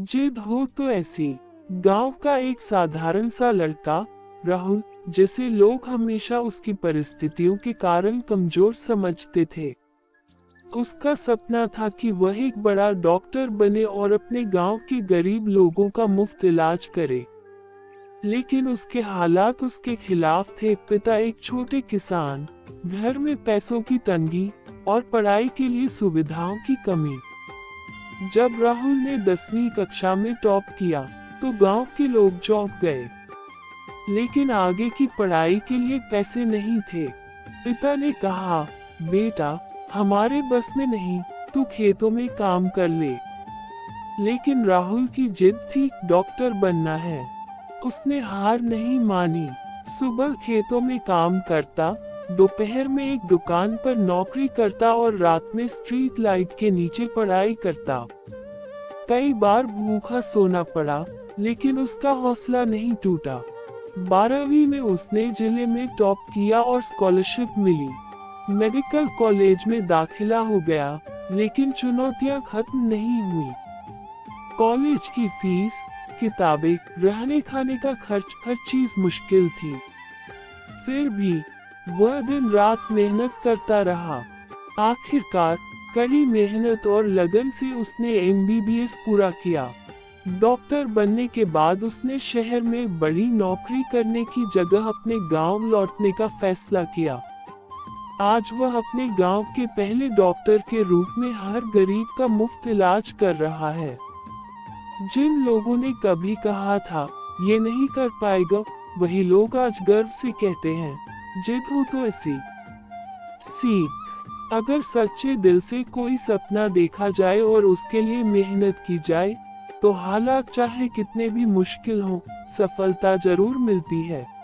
जिद हो तो ऐसी। गांव का एक साधारण सा लड़का राहुल, जिसे लोग हमेशा उसकी परिस्थितियों के कारण कमजोर समझते थे। उसका सपना था कि वह एक बड़ा डॉक्टर बने और अपने गांव के गरीब लोगों का मुफ्त इलाज करे। लेकिन उसके हालात उसके खिलाफ थे। पिता एक छोटे किसान, घर में पैसों की तंगी और पढ़ाई के लिए सुविधाओं की कमी। जब राहुल ने 10वीं कक्षा में टॉप किया तो गांव के लोग चौंक गए। लेकिन आगे की पढ़ाई के लिए पैसे नहीं थे। पिता ने कहा, बेटा हमारे बस में नहीं, तू खेतों में काम कर ले। लेकिन राहुल की जिद थी, डॉक्टर बनना है। उसने हार नहीं मानी। सुबह खेतों में काम करता, दोपहर में एक दुकान पर नौकरी करता और रात में स्ट्रीट लाइट के नीचे पढ़ाई करता। कई बार भूखा सोना पड़ा, लेकिन उसका हौसला नहीं टूटा। 12वीं में उसने जिले में टॉप किया और स्कॉलरशिप मिली। मेडिकल कॉलेज में दाखिला हो गया, लेकिन चुनौतियां खत्म नहीं हुई। कॉलेज की फीस, किताबें, रहने खाने का खर्च, हर चीज मुश्किल थी। फिर भी वह दिन रात मेहनत करता रहा। आखिरकार कड़ी मेहनत और लगन से उसने MBBS पूरा किया। डॉक्टर बनने के बाद उसने शहर में बड़ी नौकरी करने की जगह अपने गांव लौटने का फैसला किया। आज वह अपने गांव के पहले डॉक्टर के रूप में हर गरीब का मुफ्त इलाज कर रहा है। जिन लोगों ने कभी कहा था ये नहीं कर पाएगा, वही लोग आज गर्व से कहते हैं, जिद हो तो ऐसी। सीख, अगर सच्चे दिल से कोई सपना देखा जाए और उसके लिए मेहनत की जाए, तो हालात चाहे कितने भी मुश्किल हों, सफलता जरूर मिलती है।